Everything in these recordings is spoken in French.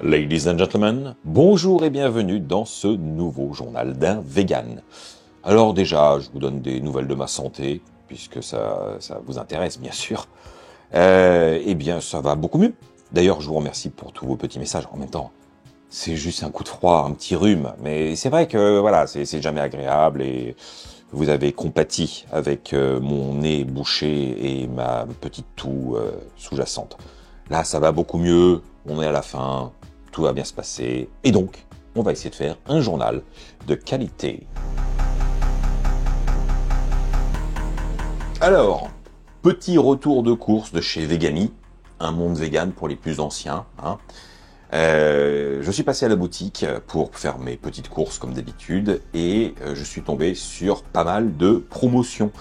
Ladies and gentlemen, bonjour et bienvenue dans ce nouveau journal d'un vegan. Alors déjà, je vous donne des nouvelles de ma santé, puisque ça vous intéresse bien sûr. Eh bien, ça va beaucoup mieux. D'ailleurs, je vous remercie pour tous vos petits messages. En même temps, c'est juste un coup de froid, un petit rhume. Mais c'est vrai que voilà, c'est jamais agréable et vous avez compati avec mon nez bouché et ma petite toux sous-jacente. Là, ça va beaucoup mieux. On est à la fin. Tout va bien se passer. Et donc, on va essayer de faire un journal de qualité. Alors, petit retour de course de chez Vegami, un monde vegan pour les plus anciens. Je suis passé à la boutique pour faire mes petites courses comme d'habitude et je suis tombé sur pas mal de promotions.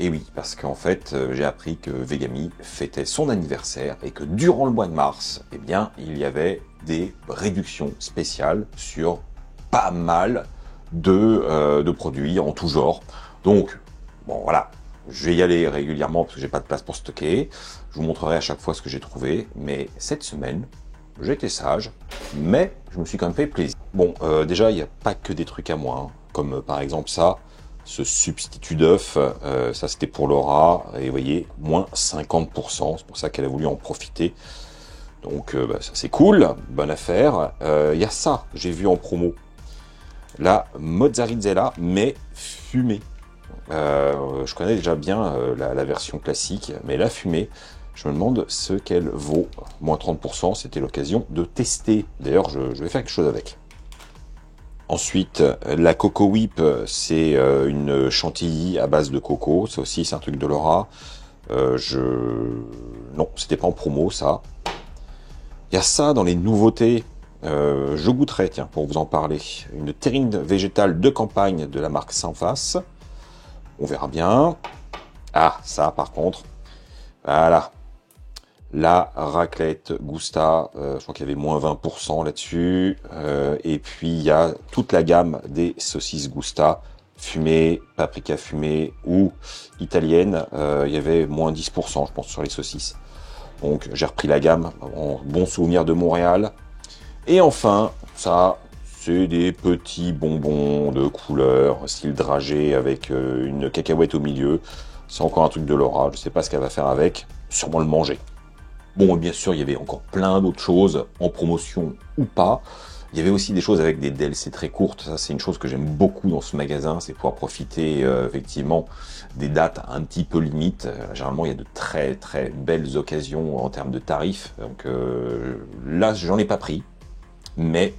Et oui, parce qu'en fait, j'ai appris que Vegami fêtait son anniversaire et que durant le mois de mars, eh bien, il y avait des réductions spéciales sur pas mal de produits en tout genre. Donc, bon, voilà, je vais y aller régulièrement parce que j'ai pas de place pour stocker. Je vous montrerai à chaque fois ce que j'ai trouvé. Mais cette semaine, j'ai été sage, mais je me suis quand même fait plaisir. Bon, déjà, il n'y a pas que des trucs à moi, hein, comme par exemple ça. Ce substitut d'œuf, ça c'était pour Laura, et vous voyez, moins 50%, c'est pour ça qu'elle a voulu en profiter. Donc ça c'est cool, bonne affaire. Il y a ça, j'ai vu en promo, la mozzarella, mais fumée. Je connais déjà bien la version classique, mais la fumée, je me demande ce qu'elle vaut. Moins 30%, c'était l'occasion de tester. D'ailleurs, je vais faire quelque chose avec. Ensuite, la Coco Whip, c'est une chantilly à base de coco. Ça aussi, c'est un truc de Laura. Non, c'était pas en promo, ça. Il y a ça dans les nouveautés. Je goûterai, tiens, pour vous en parler. Une terrine végétale de campagne de la marque Sans Face. On verra bien. Ah, ça, par contre. Voilà. La raclette Gusta, je crois qu'il y avait moins 20% là-dessus. Et puis il y a toute la gamme des saucisses Gusta, fumées, paprika fumée ou italienne. Il y avait moins 10%, je pense, sur les saucisses. Donc j'ai repris la gamme, en bon souvenir de Montréal. Et enfin, ça, c'est des petits bonbons de couleur, style dragée avec une cacahuète au milieu. C'est encore un truc de Laura, je sais pas ce qu'elle va faire avec, sûrement le manger. Bon, bien sûr, il y avait encore plein d'autres choses, en promotion ou pas. Il y avait aussi des choses avec des DLC très courtes. Ça, c'est une chose que j'aime beaucoup dans ce magasin, c'est pouvoir profiter effectivement des dates un petit peu limites. Généralement, il y a de très très belles occasions en termes de tarifs. Donc là, j'en ai pas pris, mais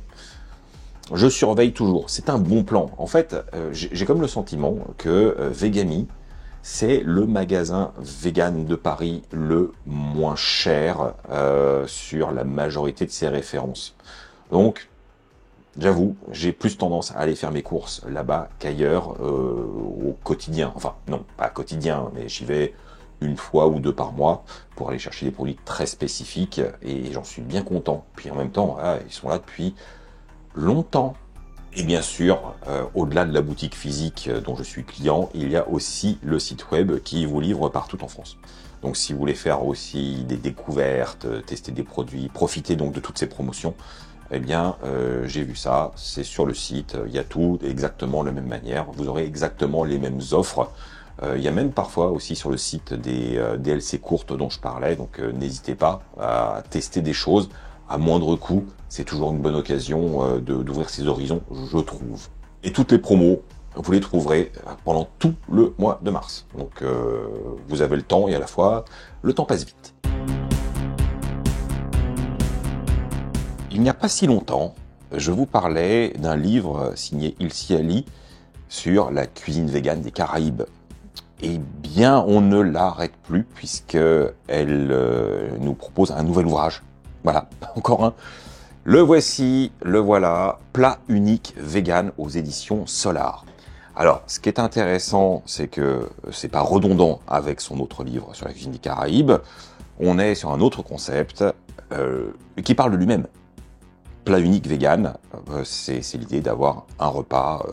je surveille toujours. C'est un bon plan. En fait, j'ai comme le sentiment que Vegami, c'est le magasin vegan de Paris le moins cher sur la majorité de ses références. Donc, j'avoue, j'ai plus tendance à aller faire mes courses là-bas qu'ailleurs au quotidien. Enfin, non, pas quotidien, mais j'y vais une fois ou deux par mois pour aller chercher des produits très spécifiques et j'en suis bien content. Puis en même temps, ils sont là depuis longtemps. Et bien sûr, au-delà de la boutique physique dont je suis client, il y a aussi le site web qui vous livre partout en France. Donc si vous voulez faire aussi des découvertes, tester des produits, profiter donc de toutes ces promotions, eh bien j'ai vu ça, c'est sur le site, il y a tout exactement de la même manière, vous aurez exactement les mêmes offres. Il y a même parfois aussi sur le site des DLC courtes dont je parlais, donc n'hésitez pas à tester des choses à moindre coût, c'est toujours une bonne occasion d'ouvrir ses horizons, je trouve. Et toutes les promos, vous les trouverez pendant tout le mois de mars. Donc vous avez le temps et à la fois, le temps passe vite. Il n'y a pas si longtemps, je vous parlais d'un livre signé Ilse Ali sur la cuisine végane des Caraïbes. Eh bien, on ne l'arrête plus puisqu'elle nous propose un nouvel ouvrage. Voilà, encore un. Le voici, le voilà, Plat unique vegan aux éditions Solar. Alors, ce qui est intéressant, c'est que c'est pas redondant avec son autre livre sur la cuisine des Caraïbes. On est sur un autre concept qui parle de lui-même. Plat unique vegan, c'est l'idée d'avoir un repas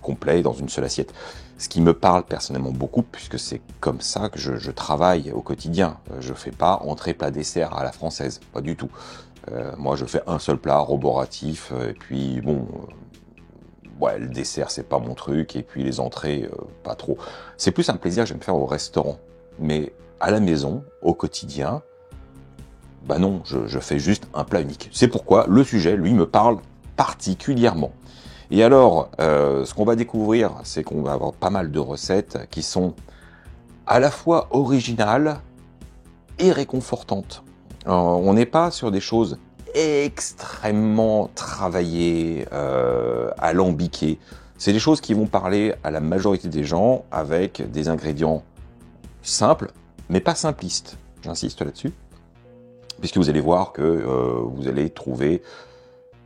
complet dans une seule assiette. Ce qui me parle personnellement beaucoup, puisque c'est comme ça que je travaille au quotidien. Je fais pas entrée, plat, dessert à la française, pas du tout. Moi, je fais un seul plat, roboratif, et puis bon, ouais, le dessert, c'est pas mon truc, et puis les entrées, pas trop. C'est plus un plaisir que j'aime faire au restaurant. Mais à la maison, au quotidien, bah non, je fais juste un plat unique. C'est pourquoi le sujet, lui, me parle particulièrement. Et alors, ce qu'on va découvrir, c'est qu'on va avoir pas mal de recettes qui sont à la fois originales et réconfortantes. On n'est pas sur des choses extrêmement travaillées, alambiquées. C'est des choses qui vont parler à la majorité des gens avec des ingrédients simples, mais pas simplistes. J'insiste là-dessus, puisque vous allez voir que vous allez trouver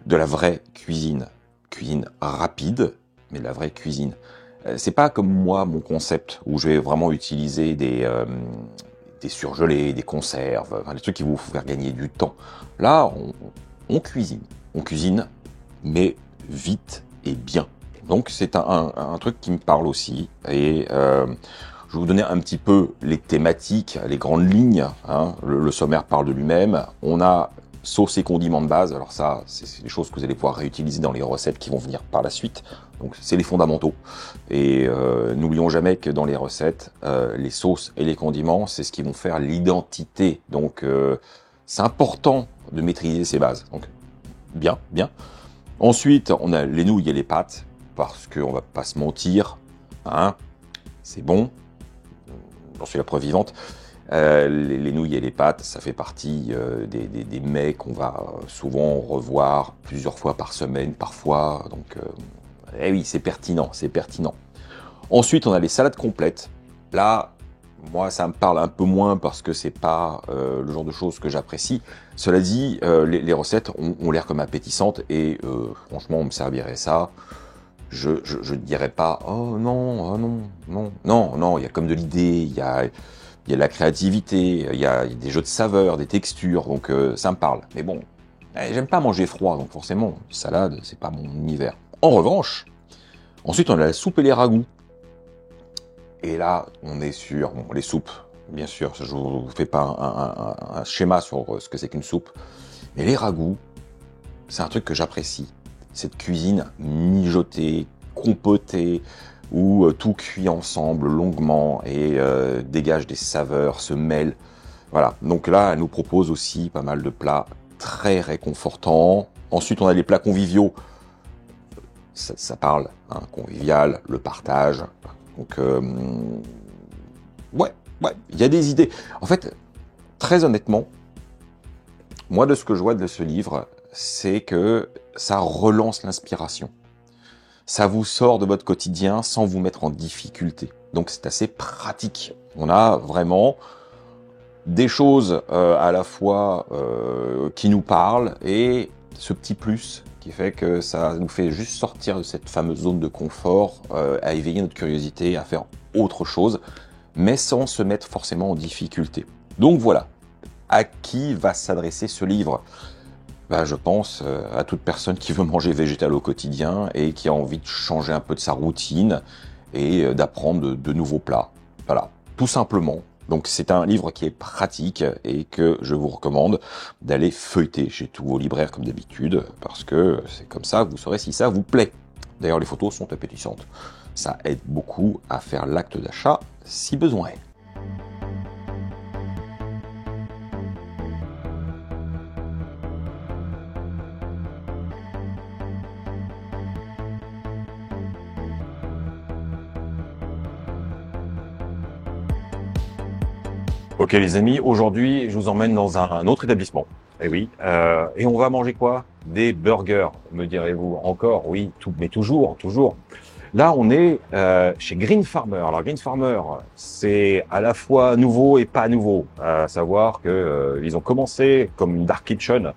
de la vraie cuisine. Cuisine rapide, mais de la vraie cuisine. C'est pas comme moi, mon concept, où je vais vraiment utiliser des surgelés, des conserves, enfin, des trucs qui vont vous faire gagner du temps. Là, on cuisine. On cuisine, mais vite et bien. Donc c'est un truc qui me parle aussi. Et je vais vous donner un petit peu les thématiques, les grandes lignes. Hein. Le sommaire parle de lui-même. On a sauce et condiments de base. Alors ça, c'est des choses que vous allez pouvoir réutiliser dans les recettes qui vont venir par la suite. Donc c'est les fondamentaux. Et n'oublions jamais que dans les recettes, les sauces et les condiments, c'est ce qui vont faire l'identité. Donc c'est important de maîtriser ces bases. Donc bien, bien. Ensuite, on a les nouilles et les pâtes, parce qu'on va pas se mentir, hein, c'est bon. J'en suis la preuve vivante. Les nouilles et les pâtes, ça fait partie des mets qu'on va souvent revoir plusieurs fois par semaine, parfois. Donc, eh oui, c'est pertinent, c'est pertinent. Ensuite, on a les salades complètes. Là, moi, ça me parle un peu moins parce que c'est pas le genre de choses que j'apprécie. Cela dit, les recettes ont l'air comme appétissantes et franchement, on me servirait ça. Je ne dirais pas « Oh non, oh non, non, non, non », il y a comme de l'idée, il y a de la créativité, il y a des jeux de saveurs, des textures, donc ça me parle. Mais bon, j'aime pas manger froid, donc forcément, salade, c'est pas mon univers. En revanche, ensuite on a la soupe et les ragoûts. Et là, on est sur bon, les soupes, bien sûr, je vous fais pas un schéma sur ce que c'est qu'une soupe. Mais les ragoûts, c'est un truc que j'apprécie. Cette cuisine mijotée, compotée, où tout cuit ensemble longuement et dégage des saveurs, se mêle. Voilà, donc là, elle nous propose aussi pas mal de plats très réconfortants. Ensuite, on a les plats conviviaux. Ça parle, hein, convivial, le partage. Donc, ouais, il y a des idées. En fait, très honnêtement, moi, de ce que je vois de ce livre, c'est que ça relance l'inspiration. Ça vous sort de votre quotidien sans vous mettre en difficulté. Donc c'est assez pratique. On a vraiment des choses à la fois qui nous parlent et ce petit plus qui fait que ça nous fait juste sortir de cette fameuse zone de confort, à éveiller notre curiosité, à faire autre chose, mais sans se mettre forcément en difficulté. Donc voilà, à qui va s'adresser ce livre ? Ben, je pense à toute personne qui veut manger végétal au quotidien et qui a envie de changer un peu de sa routine et d'apprendre de nouveaux plats. Voilà, tout simplement. Donc c'est un livre qui est pratique et que je vous recommande d'aller feuilleter chez tous vos libraires comme d'habitude, parce que c'est comme ça que vous saurez si ça vous plaît. D'ailleurs, les photos sont appétissantes. Ça aide beaucoup à faire l'acte d'achat si besoin est. Ok les amis, aujourd'hui je vous emmène dans un autre établissement. Eh oui, et on va manger quoi? Des burgers, me direz-vous. Encore, oui, mais toujours, toujours. Là on est chez Green Farmer. Alors Green Farmer, c'est à la fois nouveau et pas nouveau. À savoir que ils ont commencé comme une dark kitchen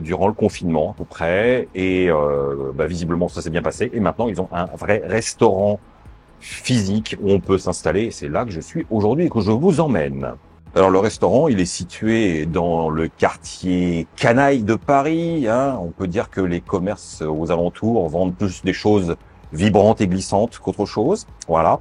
durant le confinement à peu près, et visiblement ça s'est bien passé. Et maintenant ils ont un vrai restaurant physique où on peut s'installer. C'est là que je suis aujourd'hui et que je vous emmène. Alors le restaurant, il est situé dans le quartier Canaille de Paris. Hein. On peut dire que les commerces aux alentours vendent plus des choses vibrantes et glissantes qu'autre chose. Voilà.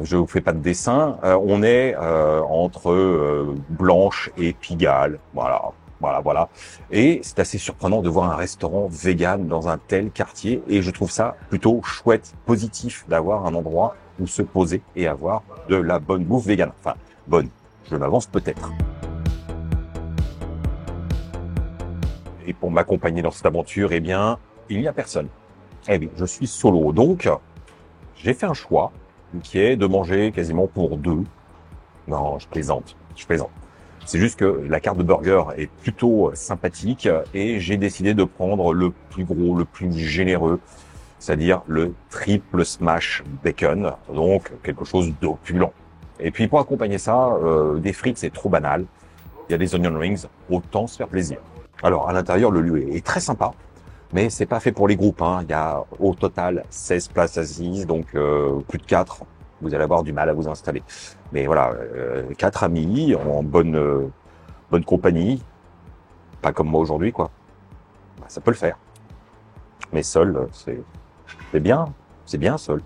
Je vous fais pas de dessin. On est entre Blanche et Pigalle. Voilà. Voilà, voilà. Et c'est assez surprenant de voir un restaurant vegan dans un tel quartier. Et je trouve ça plutôt chouette, positif d'avoir un endroit où se poser et avoir de la bonne bouffe vegan. Enfin, bonne, je m'avance peut-être. Et pour m'accompagner dans cette aventure, eh bien, il n'y a personne. Eh oui, je suis solo. Donc, j'ai fait un choix qui est de manger quasiment pour deux. Non, je plaisante, je plaisante. C'est juste que la carte de burger est plutôt sympathique et j'ai décidé de prendre le plus gros, le plus généreux, c'est-à-dire le triple smash bacon, donc quelque chose d'opulent. Et puis pour accompagner ça, des frites c'est trop banal. Il y a des onion rings, autant se faire plaisir. Alors à l'intérieur, le lieu est très sympa, mais c'est pas fait pour les groupes. Hein. Il y a au total 16 places assises, donc plus de 4. Vous allez avoir du mal à vous installer. Mais voilà, 4 amis en bonne compagnie, pas comme moi aujourd'hui, quoi. Bah, ça peut le faire. Mais seul, c'est bien seul.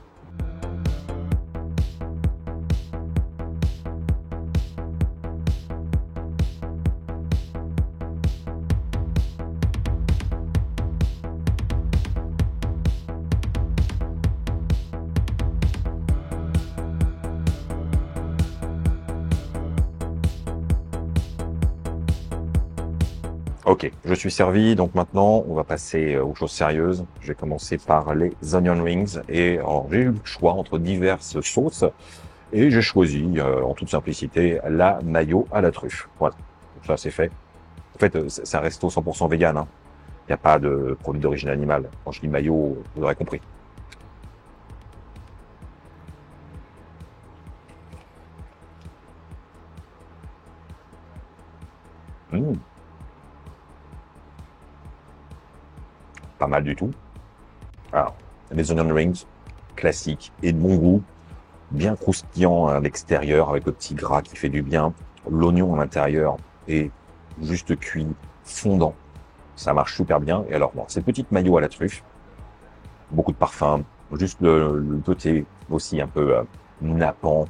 Ok, je suis servi, donc maintenant on va passer aux choses sérieuses. Je vais commencer par les onion rings et alors j'ai eu le choix entre diverses sauces et j'ai choisi en toute simplicité la mayo à la truffe. Voilà, donc ça c'est fait. En fait, c'est un resto 100% vegan. Hein. Il n'y a pas de produit d'origine animale. Quand je dis mayo, vous aurez compris. Mmh, pas mal du tout. Alors, les onion rings classiques et de bon goût, bien croustillant à l'extérieur avec le petit gras qui fait du bien. L'oignon à l'intérieur est juste cuit, fondant. Ça marche super bien. Et alors, bon, ces petites maillots à la truffe, beaucoup de parfum, juste le côté aussi un peu nappant.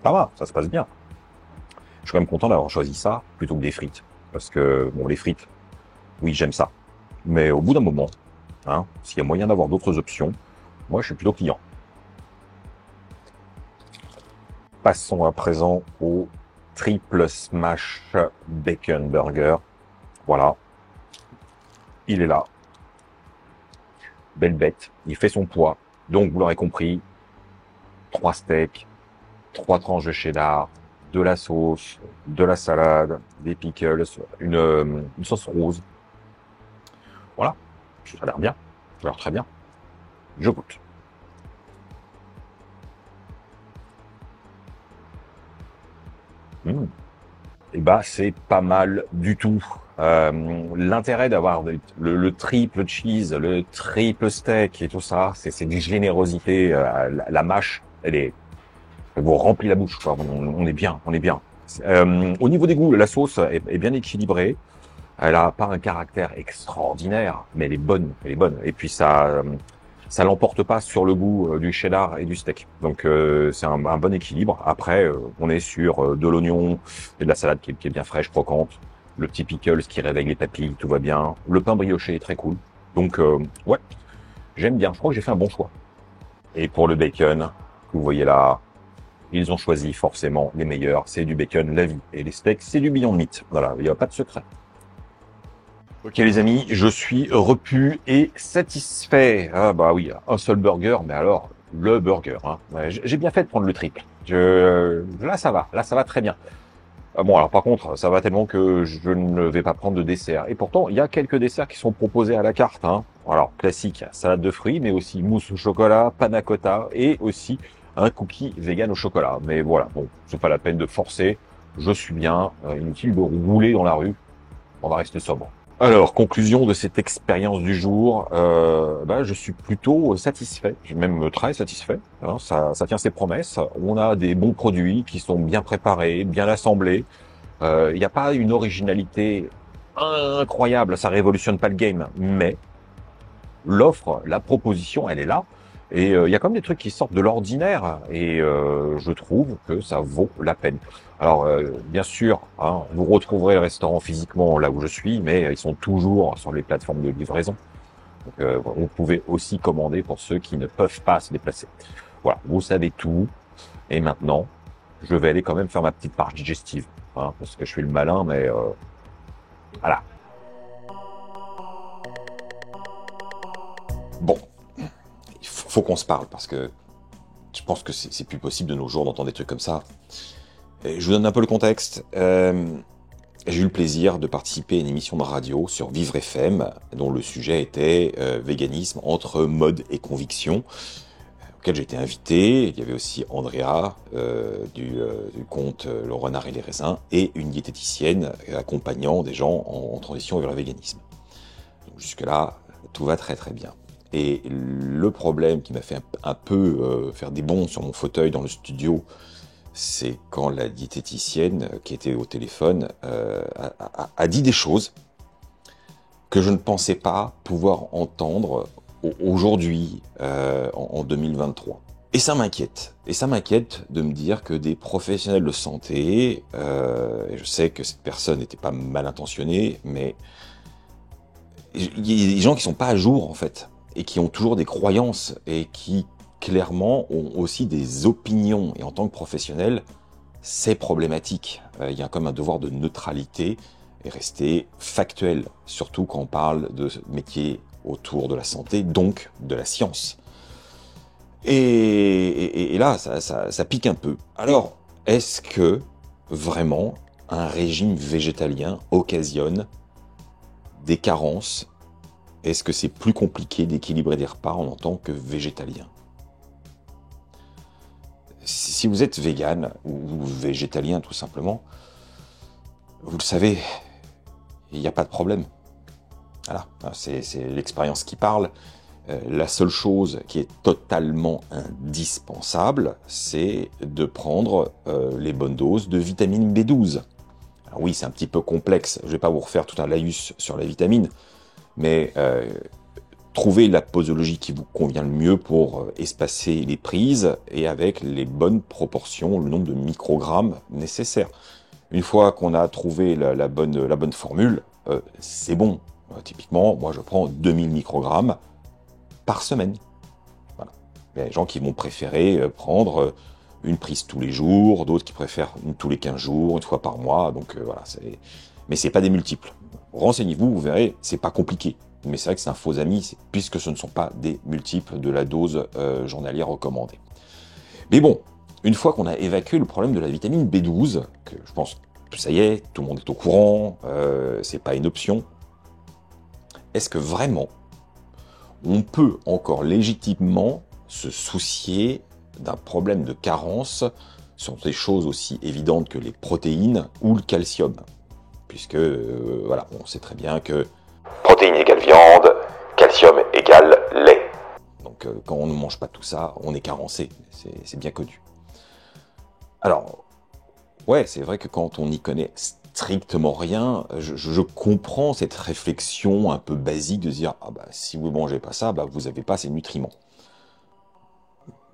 Ça va, ça se passe bien. Je suis quand même content d'avoir choisi ça plutôt que des frites. Parce que, bon, les frites, oui, j'aime ça. Mais au bout d'un moment, hein, s'il y a moyen d'avoir d'autres options, moi, je suis plutôt client. Passons à présent au triple smash bacon burger. Voilà. Il est là. Belle bête. Il fait son poids. Donc, vous l'aurez compris, 3 steaks, 3 tranches de cheddar, de la sauce, de la salade, des pickles, une sauce rose. Voilà. Ça a l'air bien. Ça a l'air très bien. Je goûte. Mmh. Et bah, c'est pas mal du tout. L'intérêt d'avoir le triple cheese, le triple steak et tout ça, c'est une générosité. La mâche, elle vous remplit la bouche. Quoi. On est bien, on est bien. Au niveau des goûts, la sauce est bien équilibrée. Elle a pas un caractère extraordinaire, mais elle est bonne, elle est bonne. Et puis ça l'emporte pas sur le goût du cheddar et du steak. Donc c'est un bon équilibre. Après, on est sur de l'oignon et de la salade qui est bien fraîche, croquante. Le petit pickles qui réveille les papilles, tout va bien. Le pain brioché est très cool. Donc ouais, j'aime bien. Je crois que j'ai fait un bon choix. Et pour le bacon, que vous voyez là, ils ont choisi forcément les meilleurs. C'est du bacon la vie. Et les steaks, c'est du Beyond Meat. Voilà, il n'y a pas de secret. Ok les amis, je suis repu et satisfait. Ah bah oui, un seul burger, mais alors le burger. Hein. Ouais, j'ai bien fait de prendre le triple. Là ça va très bien. Ah bon alors par contre, ça va tellement que je ne vais pas prendre de dessert. Et pourtant, il y a quelques desserts qui sont proposés à la carte. Hein. Alors classique, salade de fruits, mais aussi mousse au chocolat, panna cotta et aussi un cookie vegan au chocolat. Mais voilà, bon, c'est pas la peine de forcer. Je suis bien. Inutile de rouler dans la rue. On va rester sobre. Alors, conclusion de cette expérience du jour, je suis plutôt satisfait, même très satisfait. Hein, ça tient ses promesses. On a des bons produits qui sont bien préparés, bien assemblés. Il n'y a pas une originalité incroyable, ça révolutionne pas le game, mais l'offre, la proposition, elle est là. Et il y a quand même des trucs qui sortent de l'ordinaire, et je trouve que ça vaut la peine. Alors, bien sûr, hein, vous retrouverez le restaurant physiquement là où je suis, mais ils sont toujours sur les plateformes de livraison. Donc, vous pouvez aussi commander pour ceux qui ne peuvent pas se déplacer. Voilà, vous savez tout. Et maintenant, je vais aller quand même faire ma petite part digestive, hein, parce que je suis le malin, mais voilà. Bon, il faut qu'on se parle, parce que je pense que c'est plus possible de nos jours d'entendre des trucs comme ça. Et je vous donne un peu le contexte. J'ai eu le plaisir de participer à une émission de radio sur Vivre FM, dont le sujet était véganisme entre mode et conviction, auquel j'ai été invité. Il y avait aussi Andrea du compte Le Renard et les Raisins, et une diététicienne accompagnant des gens en transition vers le véganisme. Donc jusque-là, tout va très très bien. Et le problème qui m'a fait un peu faire des bonds sur mon fauteuil dans le studio, c'est quand la diététicienne qui était au téléphone a dit des choses que je ne pensais pas pouvoir entendre aujourd'hui, en 2023. Et ça m'inquiète. Et ça m'inquiète de me dire que des professionnels de santé, et je sais que cette personne n'était pas mal intentionnée, mais il y a des gens qui sont pas à jour, en fait, et qui ont toujours des croyances, et qui, clairement, ont aussi des opinions. Et en tant que professionnel, c'est problématique. Il y a comme un devoir de neutralité et rester factuel, surtout quand on parle de métiers autour de la santé, donc de la science. Et là, ça pique un peu. Alors, est-ce que, vraiment, un régime végétalien occasionne des carences? Est-ce que c'est plus compliqué d'équilibrer des repas en tant que végétalien? Si vous êtes vegan ou végétalien tout simplement, vous le savez, il n'y a pas de problème. Voilà, c'est l'expérience qui parle. La seule chose qui est totalement indispensable, c'est de prendre les bonnes doses de vitamine B12. Alors oui, c'est un petit peu complexe, je ne vais pas vous refaire tout un laïus sur la vitamine, mais trouvez la posologie qui vous convient le mieux pour espacer les prises et avec les bonnes proportions, le nombre de microgrammes nécessaires. Une fois qu'on a trouvé la bonne formule, c'est bon. Typiquement, moi je prends 2000 microgrammes par semaine. Voilà. Il y a des gens qui vont préférer prendre une prise tous les jours, d'autres qui préfèrent tous les 15 jours, une fois par mois. Donc voilà, mais c'est pas des multiples. Renseignez-vous, vous verrez, c'est pas compliqué. Mais c'est vrai que c'est un faux ami, puisque ce ne sont pas des multiples de la dose journalière recommandée. Mais bon, une fois qu'on a évacué le problème de la vitamine B12, que je pense que ça y est, tout le monde est au courant, c'est pas une option, est-ce que vraiment on peut encore légitimement se soucier d'un problème de carence sur des choses aussi évidentes que les protéines ou le calcium? Puisque, voilà, on sait très bien que protéines égale viande, calcium égale lait. Donc quand on ne mange pas tout ça, on est carencé, c'est bien connu. Alors, ouais, c'est vrai que quand on n'y connaît strictement rien, je comprends cette réflexion un peu basique de se dire, ah bah si vous ne mangez pas ça, bah vous n'avez pas ces nutriments.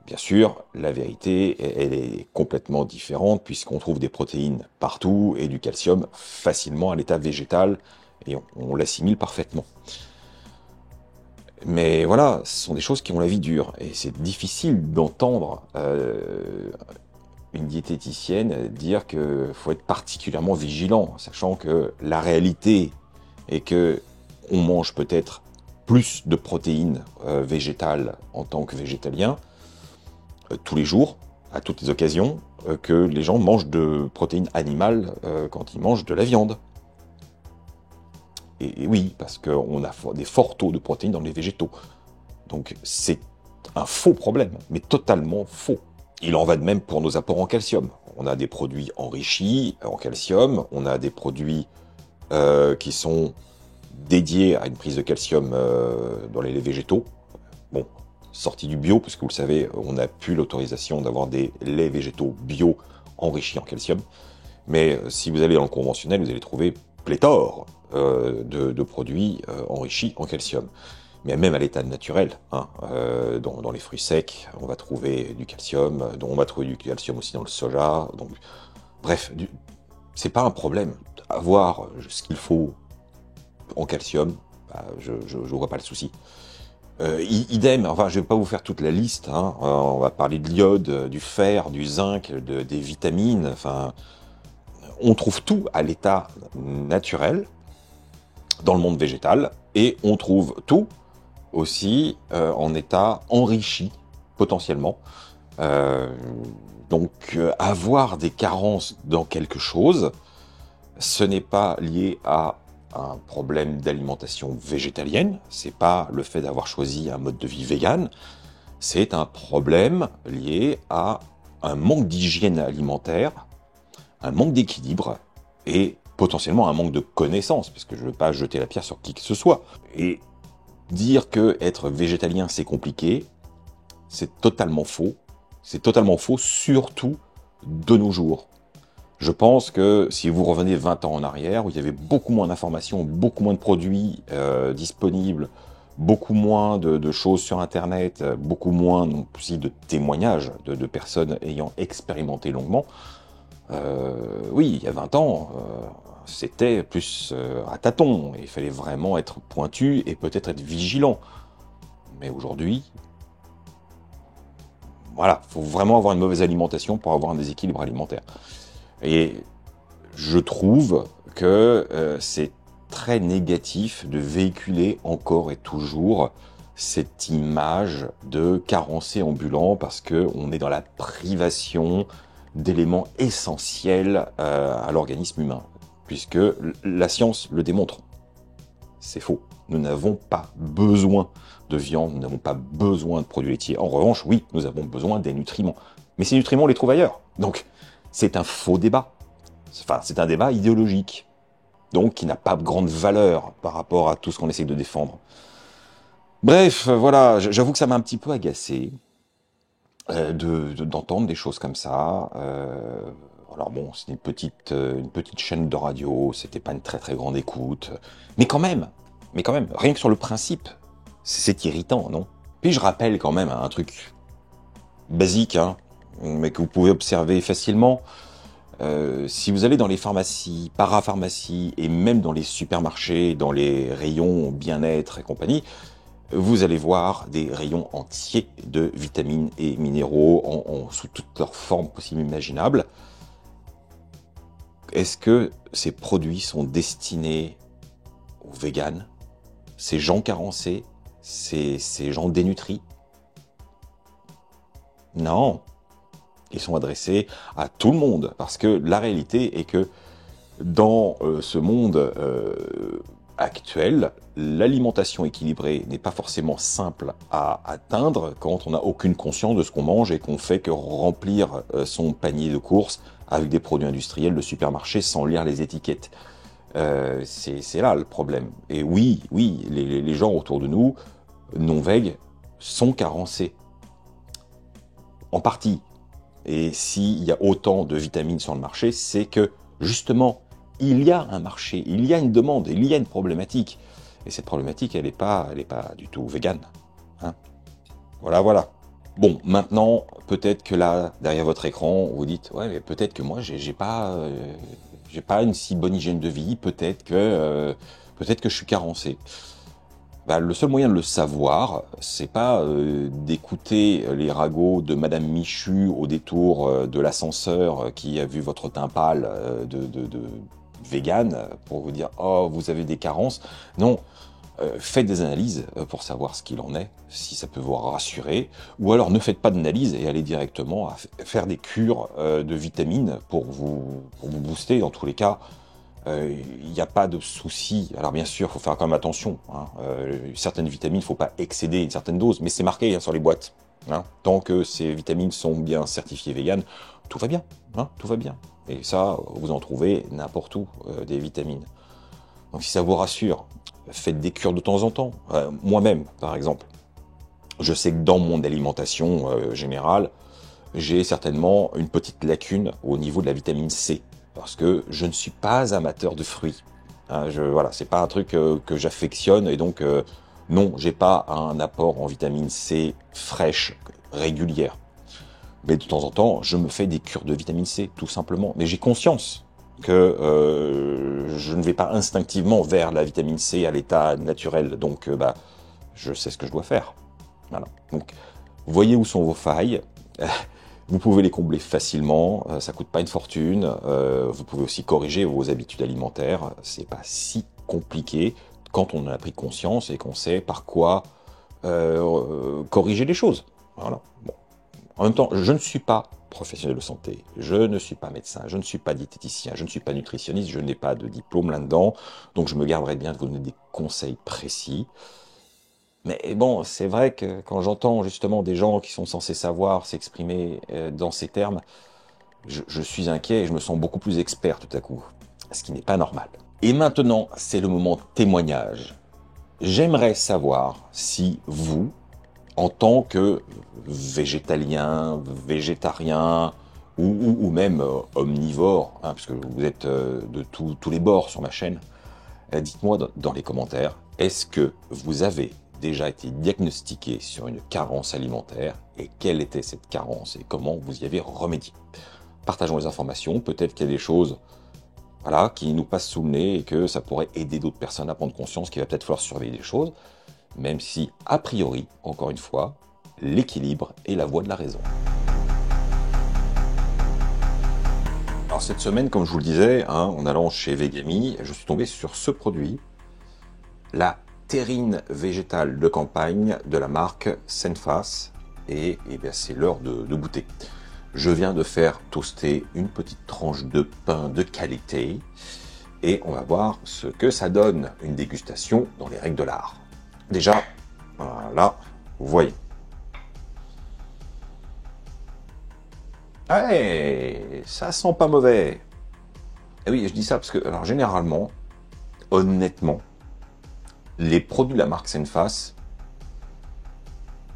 Bien sûr, la vérité, elle est complètement différente puisqu'on trouve des protéines partout et du calcium facilement à l'état végétal et on l'assimile parfaitement. Mais voilà, ce sont des choses qui ont la vie dure et c'est difficile d'entendre une diététicienne dire qu'il faut être particulièrement vigilant, sachant que la réalité est que on mange peut-être plus de protéines végétales en tant que végétalien tous les jours, à toutes les occasions, que les gens mangent de protéines animales quand ils mangent de la viande. Et oui, parce qu'on a des forts taux de protéines dans les végétaux. Donc c'est un faux problème, mais totalement faux. Il en va de même pour nos apports en calcium. On a des produits enrichis en calcium, on a des produits qui sont dédiés à une prise de calcium dans les laits végétaux. Bon, sortis du bio, parce que vous le savez, on n'a plus l'autorisation d'avoir des laits végétaux bio enrichis en calcium. Mais si vous allez dans le conventionnel, vous allez trouver pléthore de produits enrichis en calcium. mais même à l'état naturel, hein, dans les fruits secs, on va trouver du calcium, on va trouver du calcium aussi dans le soja, donc bref, c'est pas un problème. Avoir ce qu'il faut en calcium, bah, je vois pas le souci. Idem, enfin je vais pas vous faire toute la liste, hein, on va parler de l'iode, du fer, du zinc, des vitamines, enfin on trouve tout à l'état naturel dans le monde végétal, et on trouve tout aussi en état enrichi potentiellement. Euh, avoir des carences dans quelque chose, ce n'est pas lié à un problème d'alimentation végétalienne, c'est pas le fait d'avoir choisi un mode de vie vegan, c'est un problème lié à un manque d'hygiène alimentaire, un manque d'équilibre et potentiellement un manque de connaissances, parce que je ne veux pas jeter la pierre sur qui que ce soit. Et dire que être végétalien c'est compliqué, c'est totalement faux. C'est totalement faux, surtout de nos jours. Je pense que si vous revenez 20 ans en arrière, où il y avait beaucoup moins d'informations, beaucoup moins de produits disponibles, beaucoup moins de choses sur Internet, beaucoup moins aussi de témoignages de personnes ayant expérimenté longuement, oui, il y a 20 ans, c'était plus à tâtons. Il fallait vraiment être pointu et peut-être être vigilant. Mais aujourd'hui, voilà, il faut vraiment avoir une mauvaise alimentation pour avoir un déséquilibre alimentaire. Et je trouve que c'est très négatif de véhiculer encore et toujours cette image de carencé ambulant parce qu'on est dans la privation d'éléments essentiels à l'organisme humain, puisque la science le démontre. C'est faux. Nous n'avons pas besoin de viande, nous n'avons pas besoin de produits laitiers. En revanche, oui, nous avons besoin des nutriments. Mais ces nutriments, on les trouve ailleurs. Donc, c'est un faux débat. Enfin, c'est un débat idéologique. Donc, qui n'a pas grande valeur par rapport à tout ce qu'on essaie de défendre. Bref, voilà, j'avoue que ça m'a un petit peu agacé d'entendre des choses comme ça. Alors bon, c'est une petite chaîne de radio, c'était pas une très très grande écoute. Mais quand même, rien que sur le principe, c'est irritant, non? Puis je rappelle quand même un truc basique, hein, mais que vous pouvez observer facilement. Si vous allez dans les pharmacies, parapharmacies et même dans les supermarchés, dans les rayons bien-être et compagnie, vous allez voir des rayons entiers de vitamines et minéraux sous toutes leurs formes possibles et imaginables. Est-ce que ces produits sont destinés aux véganes, ces gens carencés, ces gens dénutris? Non, ils sont adressés à tout le monde, parce que la réalité est que dans ce monde actuel, l'alimentation équilibrée n'est pas forcément simple à atteindre quand on n'a aucune conscience de ce qu'on mange et qu'on fait que remplir son panier de courses avec des produits industriels de supermarché sans lire les étiquettes. C'est là le problème. Et oui, les gens autour de nous, non-veg, sont carencés. En partie. Et s'il y a autant de vitamines sur le marché, c'est que, justement, il y a un marché, il y a une demande, il y a une problématique. Et cette problématique, elle n'est pas du tout végane. Hein. Voilà. Bon, maintenant, peut-être que là, derrière votre écran, vous dites, ouais, mais peut-être que moi, j'ai pas une si bonne hygiène de vie, peut-être que je suis carencé. Bah, le seul moyen de le savoir, c'est pas d'écouter les ragots de Madame Michu au détour de l'ascenseur qui a vu votre teint pâle de vegan pour vous dire oh vous avez des carences. Non, faites des analyses pour savoir ce qu'il en est, si ça peut vous rassurer, ou alors ne faites pas d'analyse et allez directement à faire des cures de vitamines pour vous booster. Dans tous les cas, il n'y a pas de souci. Alors bien sûr, il faut faire quand même attention. Hein. Certaines vitamines, il ne faut pas excéder une certaine dose, mais c'est marqué hein, sur les boîtes. Hein. Tant que ces vitamines sont bien certifiées véganes, tout va bien. Hein, tout va bien. Et ça, vous en trouvez n'importe où, des vitamines. Donc si ça vous rassure, faites des cures de temps en temps. Moi-même, par exemple, je sais que dans mon alimentation générale, j'ai certainement une petite lacune au niveau de la vitamine C. Parce que je ne suis pas amateur de fruits. Hein, voilà, c'est pas un truc que j'affectionne et donc Non, j'ai pas un apport en vitamine C fraîche, régulière. Mais de temps en temps, je me fais des cures de vitamine C, tout simplement. Mais j'ai conscience que je ne vais pas instinctivement vers la vitamine C à l'état naturel. Donc, je sais ce que je dois faire. Voilà. Donc, voyez où sont vos failles. Vous pouvez les combler facilement. Ça coûte pas une fortune. Vous pouvez aussi corriger vos habitudes alimentaires. C'est pas si compliqué quand on en a pris conscience et qu'on sait par quoi corriger les choses. Voilà. Bon. En même temps, je ne suis pas professionnel de santé, je ne suis pas médecin, je ne suis pas diététicien, je ne suis pas nutritionniste, je n'ai pas de diplôme là-dedans, donc je me garderai bien de vous donner des conseils précis. Mais bon, c'est vrai que quand j'entends justement des gens qui sont censés savoir s'exprimer dans ces termes, je suis inquiet et je me sens beaucoup plus expert tout à coup, ce qui n'est pas normal. Et maintenant, c'est le moment témoignage. J'aimerais savoir si vous, en tant que végétalien, végétarien ou même omnivore, hein, puisque vous êtes de tous les bords sur ma chaîne, dites-moi dans les commentaires, est-ce que vous avez déjà été diagnostiqué sur une carence alimentaire et quelle était cette carence et comment vous y avez remédié? Partageons les informations, peut-être qu'il y a des choses voilà, qui nous passent sous le nez et que ça pourrait aider d'autres personnes à prendre conscience qu'il va peut-être falloir surveiller des choses, même si, a priori, encore une fois, l'équilibre est la voie de la raison. Alors cette semaine, comme je vous le disais, en allant chez Vegami, je suis tombé sur ce produit, la terrine végétale de campagne de la marque Senfas, et c'est l'heure de goûter. Je viens de faire toaster une petite tranche de pain de qualité, et on va voir ce que ça donne, une dégustation dans les règles de l'art. Déjà, voilà, vous voyez. Ouais, ça sent pas mauvais. Et oui, je dis ça parce que, alors généralement, honnêtement, les produits de la marque Senfas,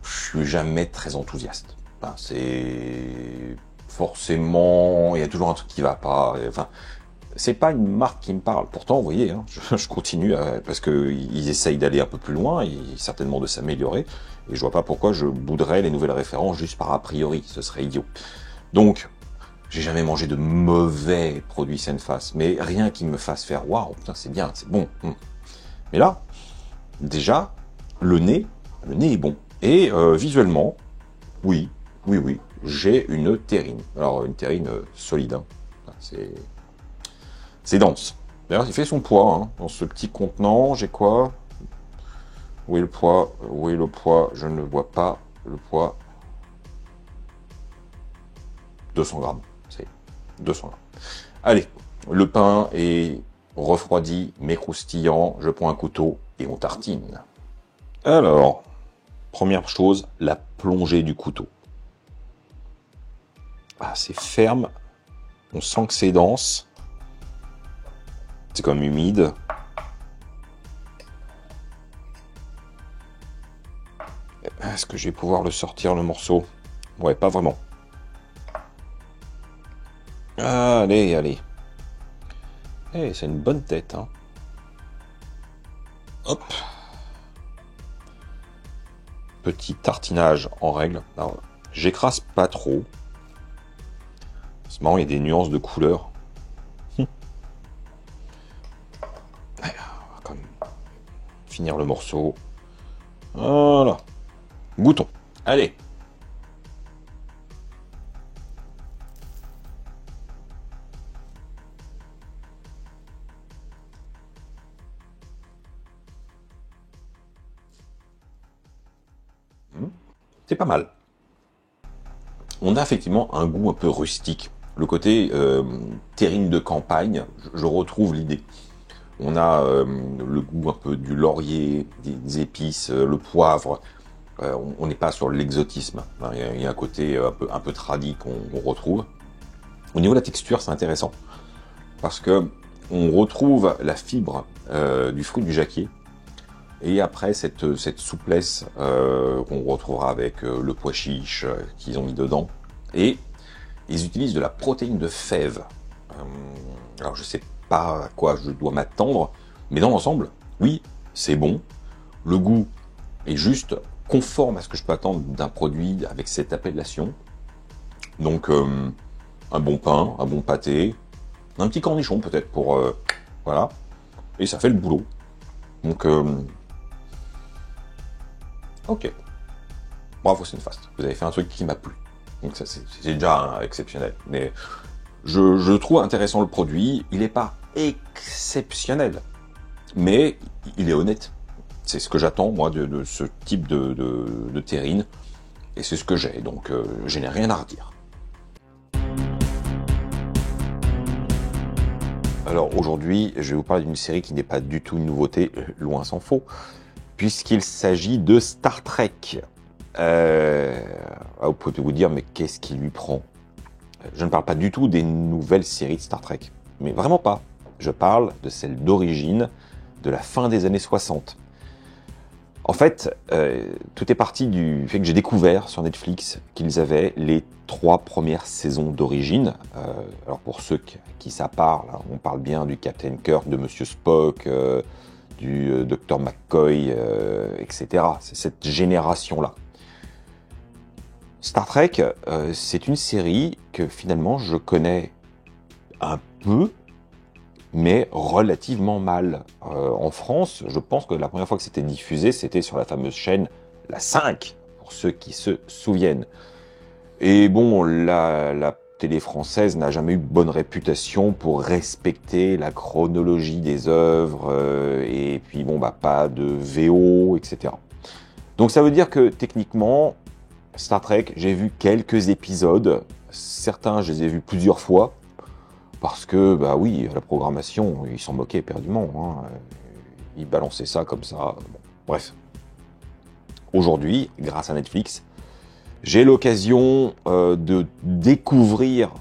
je suis jamais très enthousiaste. Enfin, c'est forcément, il y a toujours un truc qui va pas. Enfin, c'est pas une marque qui me parle. Pourtant, vous voyez, hein, je continue parce que ils essayent d'aller un peu plus loin et certainement de s'améliorer. Et je vois pas pourquoi je bouderais les nouvelles références juste par a priori. Ce serait idiot. Donc, j'ai jamais mangé de mauvais produits Senfas, mais rien qui me fasse faire waouh, putain, c'est bien, c'est bon. Mais là, déjà, le nez est bon. Et visuellement, oui, j'ai une terrine. Alors, une terrine solide, hein. C'est dense. D'ailleurs, il fait son poids, hein. Dans ce petit contenant, j'ai quoi? Où est le poids? Où est le poids? Je ne le vois pas. Le poids, 200 grammes. C'est 200 grammes. Allez, le pain est refroidi, mais croustillant. Je prends un couteau et on tartine. Alors, première chose, la plongée du couteau. Ah, c'est ferme. On sent que c'est dense. C'est comme humide. Est-ce que je vais pouvoir le sortir, le morceau? Ouais, pas vraiment. Allez, allez. Eh, c'est une bonne tête, hein. Hop. Petit tartinage en règle. Alors, j'écrase pas trop. C'est marrant, il y a des nuances de couleurs. On va quand même finir le morceau. Voilà. Goûtons. Allez. C'est pas mal. On a effectivement un goût un peu rustique. Le côté terrine de campagne, je retrouve l'idée. On a le goût un peu du laurier, des épices, le poivre. On n'est pas sur l'exotisme. Il y a un côté un peu tradi qu'on retrouve. Au niveau de la texture, c'est intéressant parce que on retrouve la fibre du fruit du jacquier et après cette souplesse qu'on retrouvera avec le pois chiche qu'ils ont mis dedans. Et ils utilisent de la protéine de fève. Alors je sais pas à quoi je dois m'attendre, mais dans l'ensemble, oui, c'est bon. Le goût est juste conforme à ce que je peux attendre d'un produit avec cette appellation. Donc un bon pain, un bon pâté, un petit cornichon peut-être pour voilà, et ça fait le boulot. Donc ok, bravo Sinfast, vous avez fait un truc qui m'a plu. Donc ça c'est déjà exceptionnel. Mais je trouve intéressant le produit. Il n'est pas exceptionnel, mais il est honnête. C'est ce que j'attends moi de ce type de terrine, et c'est ce que j'ai. Donc je n'ai rien à redire. Alors aujourd'hui, je vais vous parler d'une série qui n'est pas du tout une nouveauté, loin s'en faut, puisqu'il s'agit de Star Trek. Vous pouvez vous dire, mais qu'est-ce qui lui prend? Je ne parle pas du tout des nouvelles séries de Star Trek, mais vraiment pas. Je parle de celle d'origine, de la fin des années 60. En fait, tout est parti du fait que j'ai découvert sur Netflix qu'ils avaient les 3 premières saisons d'origine. Alors pour ceux qui ça parle, hein, on parle bien du Captain Kirk, de Monsieur Spock, du Dr McCoy, etc. C'est cette génération-là. Star Trek, c'est une série que finalement je connais un peu, mais relativement mal. En France, je pense que la première fois que c'était diffusé, c'était sur la fameuse chaîne La 5, pour ceux qui se souviennent. Et bon, la télé française n'a jamais eu bonne réputation pour respecter la chronologie des œuvres, et puis bon, pas de VO, etc. Donc ça veut dire que techniquement, Star Trek, j'ai vu quelques épisodes, certains je les ai vus plusieurs fois, parce que, oui, la programmation, ils s'en moquaient éperdument. Hein. Ils balançaient ça comme ça. Bon, bref. Aujourd'hui, grâce à Netflix, j'ai l'occasion de découvrir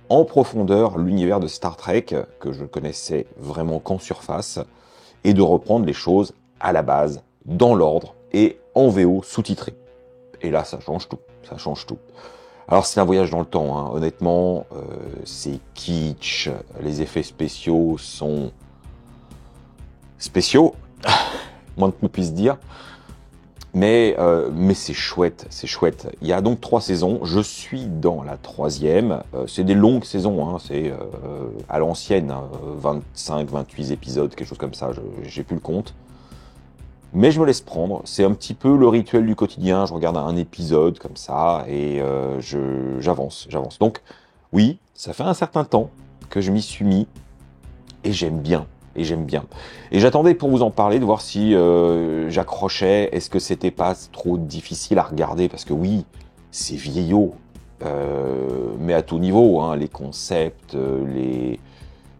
en profondeur l'univers de Star Trek, que je connaissais vraiment qu'en surface, et de reprendre les choses à la base, dans l'ordre, et en VO sous-titré. Et là, ça change tout. Ça change tout. Alors c'est un voyage dans le temps, hein. Honnêtement, c'est kitsch, les effets spéciaux sont spéciaux, moins que l'on puisse dire, mais c'est chouette, c'est chouette. Il y a donc 3 saisons, je suis dans la 3e, c'est des longues saisons, hein. C'est à l'ancienne, hein, 25, 28 épisodes, quelque chose comme ça, j'ai plus le compte. Mais je me laisse prendre, c'est un petit peu le rituel du quotidien, je regarde un épisode comme ça et j'avance. Donc oui, ça fait un certain temps que je m'y suis mis et j'aime bien. Et j'attendais pour vous en parler, de voir si j'accrochais, est-ce que c'était pas trop difficile à regarder, parce que oui, c'est vieillot, mais à tout niveau, hein, les concepts,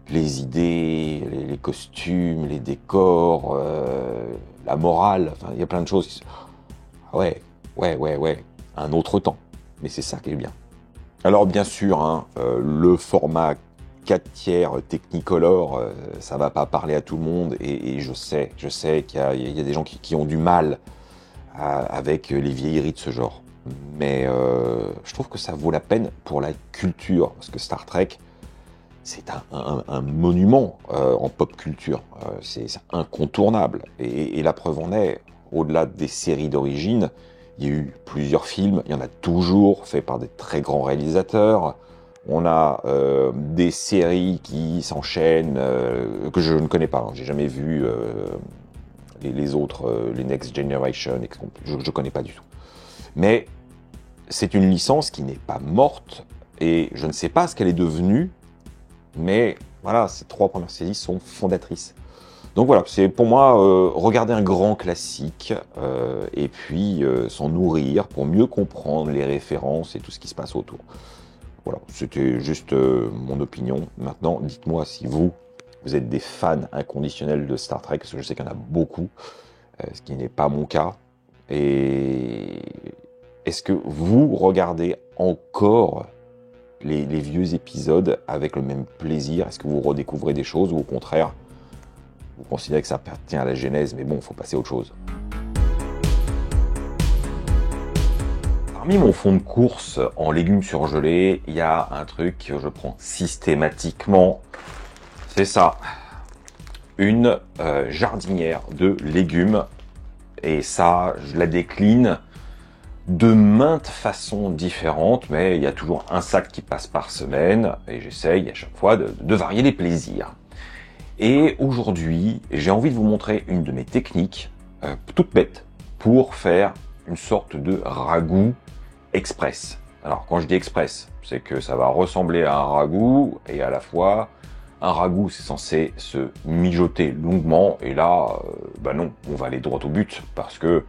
les idées, les costumes, les décors, la morale, enfin, il y a plein de choses. Ouais, un autre temps. Mais c'est ça qui est bien. Alors bien sûr, hein, le format 4/3 Technicolor, ça va pas parler à tout le monde, et je sais qu'il y a des gens qui ont du mal avec les vieilleries de ce genre. Mais je trouve que ça vaut la peine pour la culture, parce que Star Trek, c'est un monument en pop culture, c'est incontournable. Et la preuve en est, au-delà des séries d'origine, il y a eu plusieurs films, il y en a toujours, faits par des très grands réalisateurs. On a des séries qui s'enchaînent, que je ne connais pas, hein. J'ai jamais vu les autres, les Next Generation, je ne connais pas du tout. Mais c'est une licence qui n'est pas morte, et je ne sais pas ce qu'elle est devenue, mais voilà, ces 3 premières séries sont fondatrices. Donc voilà, c'est pour moi regarder un grand classique et puis s'en nourrir pour mieux comprendre les références et tout ce qui se passe autour. Voilà, c'était juste mon opinion. Maintenant, dites-moi si vous êtes des fans inconditionnels de Star Trek, parce que je sais qu'il y en a beaucoup, ce qui n'est pas mon cas. Et est-ce que vous regardez encore les vieux épisodes avec le même plaisir? Est-ce que vous redécouvrez des choses, ou au contraire, vous considérez que ça appartient à la genèse, mais bon, il faut passer à autre chose? Parmi mon fond de course en légumes surgelés, il y a un truc que je prends systématiquement, c'est ça, une jardinière de légumes. Et ça, je la décline de maintes façons différentes, mais il y a toujours un sac qui passe par semaine, et j'essaye à chaque fois de varier les plaisirs. Et aujourd'hui, j'ai envie de vous montrer une de mes techniques, toute bête, pour faire une sorte de ragoût express. Alors quand je dis express, c'est que ça va ressembler à un ragoût, et à la fois, un ragoût c'est censé se mijoter longuement, et là, non, on va aller droit au but, parce que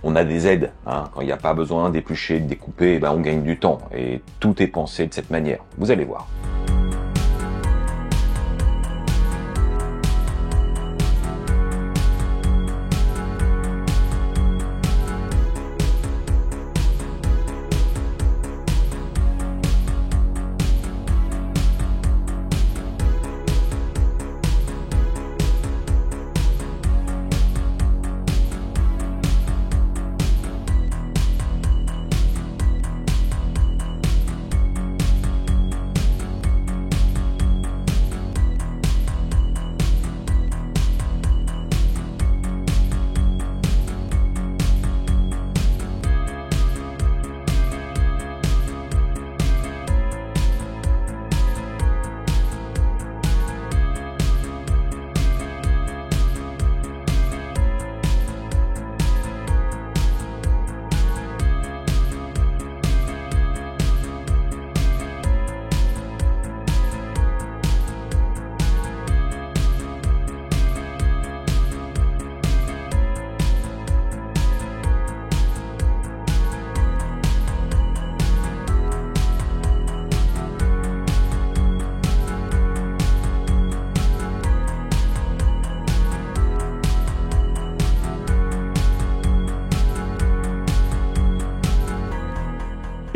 on a des aides, hein. Quand il n'y a pas besoin d'éplucher, de découper, on gagne du temps, et tout est pensé de cette manière, vous allez voir.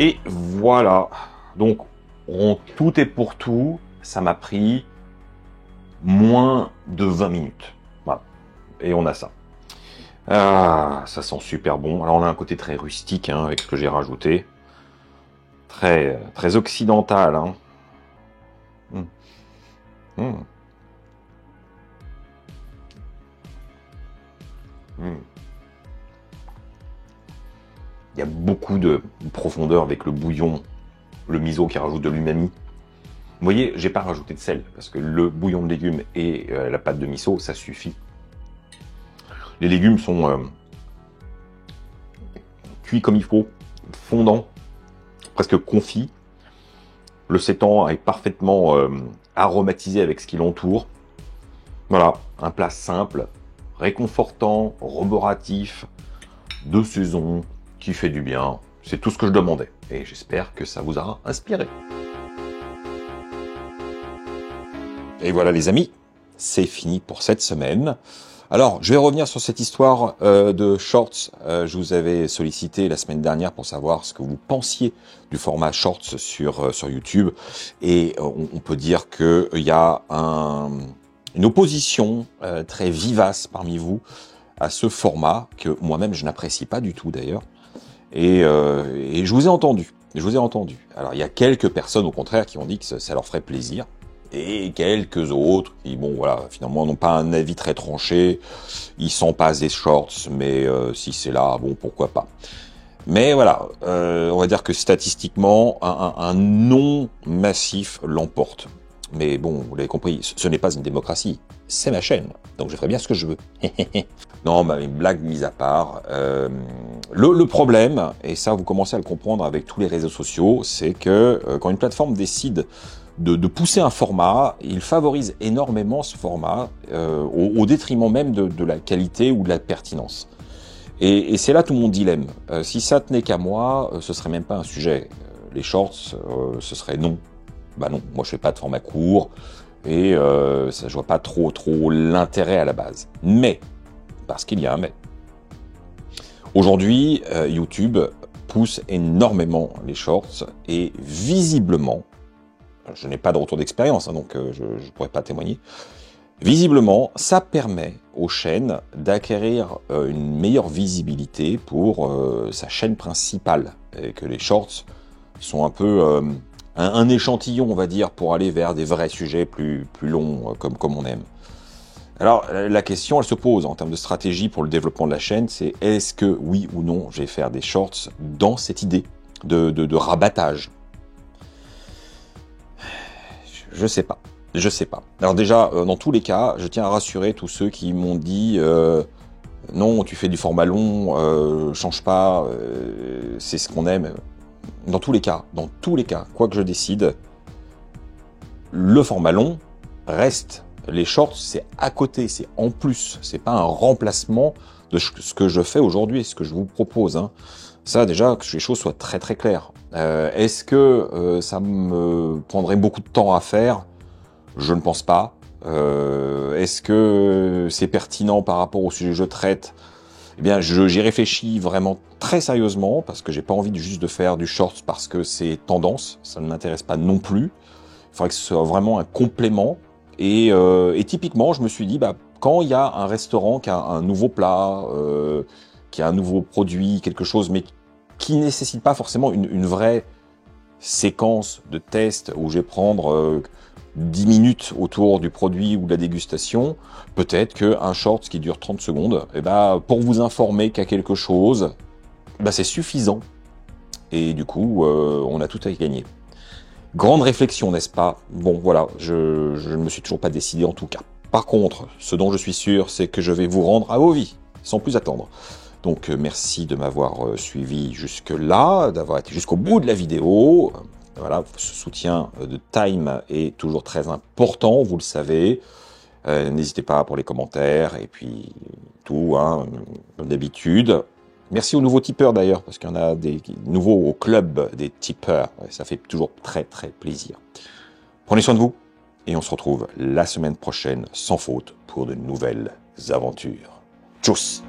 Et voilà, donc tout est pour tout, ça m'a pris moins de 20 minutes. Voilà, et on a ça. Ah, ça sent super bon. Alors on a un côté très rustique avec ce que j'ai rajouté. Très, très occidental. Il y a beaucoup de profondeur avec le bouillon, le miso qui rajoute de l'umami. Vous voyez, j'ai pas rajouté de sel, parce que le bouillon de légumes et la pâte de miso, ça suffit. Les légumes sont cuits comme il faut, fondants, presque confits. Le sétan est parfaitement aromatisé avec ce qui l'entoure. Voilà, un plat simple, réconfortant, roboratif, de saison, qui fait du bien. C'est tout ce que je demandais. Et j'espère que ça vous aura inspiré. Et voilà les amis, c'est fini pour cette semaine. Alors, je vais revenir sur cette histoire de shorts. Je vous avais sollicité la semaine dernière pour savoir ce que vous pensiez du format shorts sur YouTube. Et on peut dire qu'il y a une opposition très vivace parmi vous à ce format, que moi-même je n'apprécie pas du tout d'ailleurs. Et je vous ai entendu. Alors, il y a quelques personnes au contraire qui ont dit que ça leur ferait plaisir. Et quelques autres qui, bon voilà, finalement n'ont pas un avis très tranché, ils s'en passent des shorts, mais si c'est là, bon pourquoi pas. Mais voilà, on va dire que statistiquement, un non massif l'emporte. Mais bon, vous l'avez compris, ce n'est pas une démocratie, c'est ma chaîne, donc je ferai bien ce que je veux. Non, mais blague mise à part, le problème, et ça vous commencez à le comprendre avec tous les réseaux sociaux, c'est que quand une plateforme décide de pousser un format, il favorise énormément ce format au détriment même de la qualité ou de la pertinence. Et c'est là tout mon dilemme. Si ça tenait qu'à moi, ce serait même pas un sujet. Les shorts, ce serait non. Bah non, moi je fais pas de format court et ça, je vois pas trop l'intérêt à la base. Mais, parce qu'il y a un mais. Aujourd'hui, YouTube pousse énormément les shorts et visiblement, je n'ai pas de retour d'expérience, donc je ne pourrais pas témoigner. Visiblement, ça permet aux chaînes d'acquérir une meilleure visibilité pour sa chaîne principale. Et que les shorts sont un peu un échantillon, on va dire, pour aller vers des vrais sujets plus longs, comme on aime. Alors, la question, elle se pose en termes de stratégie pour le développement de la chaîne, c'est est-ce que, oui ou non, je vais faire des shorts dans cette idée de rabattage? Je sais pas. Je sais pas. Alors déjà, dans tous les cas, je tiens à rassurer tous ceux qui m'ont dit non, tu fais du format long, change pas, c'est ce qu'on aime. Dans tous les cas, quoi que je décide, le format long reste. Les shorts, c'est à côté, c'est en plus, c'est pas un remplacement de ce que je fais aujourd'hui, ce que je vous propose. Hein. Ça, déjà, que les choses soient très très claires. Est-ce que ça me prendrait beaucoup de temps à faire? Je ne pense pas. Est-ce que c'est pertinent par rapport au sujet que je traite? Eh bien, j'y réfléchis vraiment très sérieusement parce que j'ai pas envie juste de faire du short parce que c'est tendance. Ça ne m'intéresse pas non plus. Il faudrait que ce soit vraiment un complément. Et typiquement, je me suis dit, bah, quand il y a un restaurant qui a un nouveau plat, qui a un nouveau produit, quelque chose, mais qui nécessite pas forcément une vraie séquence de test où je vais prendre 10 minutes autour du produit ou de la dégustation, peut-être qu'un short qui dure 30 secondes, eh ben, pour vous informer qu'il y a quelque chose, ben, c'est suffisant. Et du coup, on a tout à y gagner. Grande réflexion, n'est-ce pas? Bon, voilà, je ne me suis toujours pas décidé en tout cas. Par contre, ce dont je suis sûr, c'est que je vais vous rendre à vos vies, sans plus attendre. Donc, merci de m'avoir suivi jusque-là, d'avoir été jusqu'au bout de la vidéo. Voilà, ce soutien de Time est toujours très important, vous le savez. N'hésitez pas pour les commentaires et puis tout, hein, comme d'habitude. Merci aux nouveaux tipeurs d'ailleurs, parce qu'il y en a des nouveaux au club des tipeurs. Ça fait toujours très très plaisir. Prenez soin de vous et on se retrouve la semaine prochaine sans faute pour de nouvelles aventures. Tchuss!